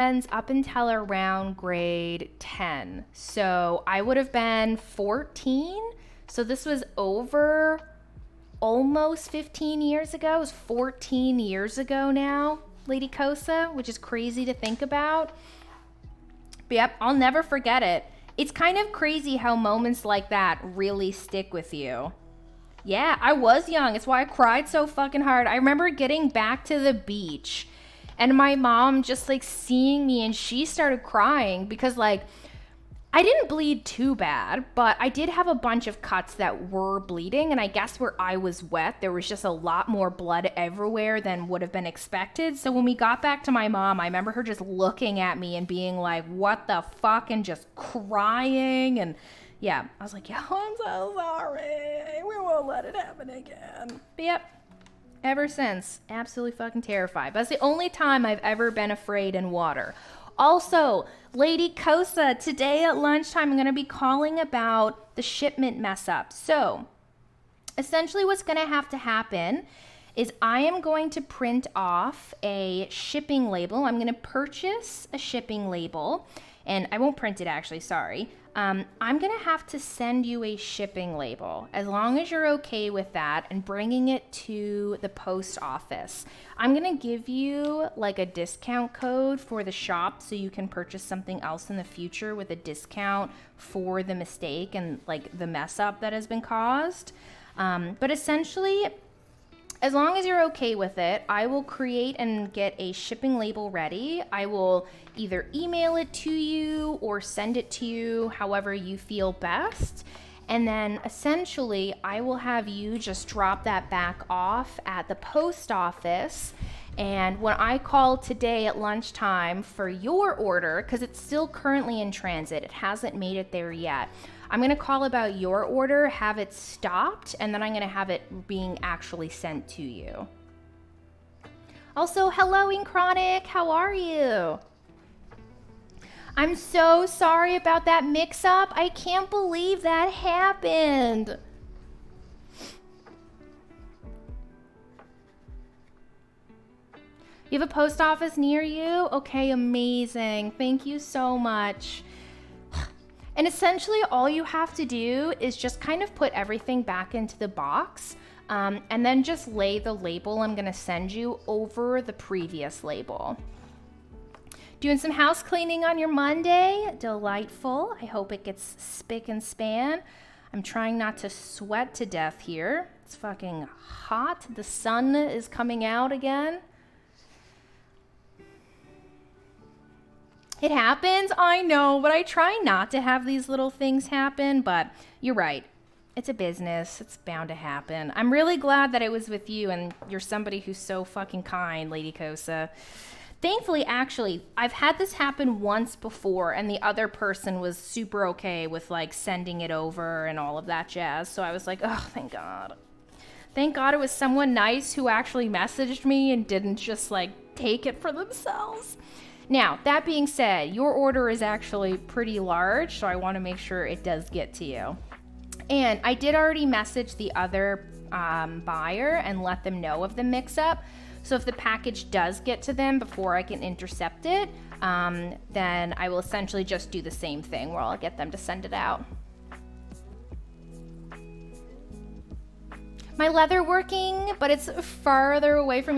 up until around grade 10. So I would have been 14. So this was over almost 15 years ago. It was 14 years ago now, Lady Kosa, which is crazy to think about. But yep, I'll never forget it. It's kind of crazy how moments like that really stick with you. Yeah, I was young. It's why I cried so fucking hard. I remember getting back to the beach and my mom just like seeing me, and she started crying because like I didn't bleed too bad, but I did have a bunch of cuts that were bleeding, and I guess where I was wet, there was just a lot more blood everywhere than would have been expected. So when we got back to my mom, I remember her just looking at me and being like, what the fuck, and just crying. And yeah, I was like, yeah, I'm so sorry. We won't let it happen again. But yep, ever since, absolutely fucking terrified. But that's the only time I've ever been afraid in water. Also, Lady Kosa, today at lunchtime, I'm going to be calling about the shipment mess up. So, essentially what's going to have to happen is I am going to print off a shipping label. I'm going to purchase a shipping label, and I won't print it actually, sorry. I'm going to have to send you a shipping label as long as you're okay with that and bringing it to the post office. I'm going to give you like a discount code for the shop so you can purchase something else in the future with a discount for the mistake and like the mess up that has been caused. But essentially, as long as you're okay with it, I will create and get a shipping label ready. I will either email it to you or send it to you however you feel best. And then essentially, I will have you just drop that back off at the post office. And when I call today at lunchtime for your order, because it's still currently in transit, it hasn't made it there yet, I'm going to call about your order, have it stopped, and then I'm going to have it being actually sent to you. Also, hello, Inchronic. How are you? I'm so sorry about that mix-up. I can't believe that happened. You have a post office near you? Okay, amazing. Thank you so much. And essentially all you have to do is just kind of put everything back into the box and then just lay the label I'm gonna send you over the previous label. Doing some house cleaning on your Monday? Delightful. I hope it gets spick and span. I'm trying not to sweat to death here. It's fucking hot. The sun is coming out again. It happens, I know, but I try not to have these little things happen, but you're right. It's a business. It's bound to happen. I'm really glad that it was with you, and you're somebody who's so fucking kind, Lady Kosa. Thankfully, actually, I've had this happen once before, and the other person was super okay with, like, sending it over and all of that jazz, so I was like, oh, thank God. Thank God it was someone nice who actually messaged me and didn't just, like, take it for themselves. Now, that being said, your order is actually pretty large, so I want to make sure it does get to you. And I did already message the other buyer and let them know of the mix-up. So if the package does get to them before I can intercept it, then I will essentially just do the same thing where I'll get them to send it out. My leather working, but it's farther away from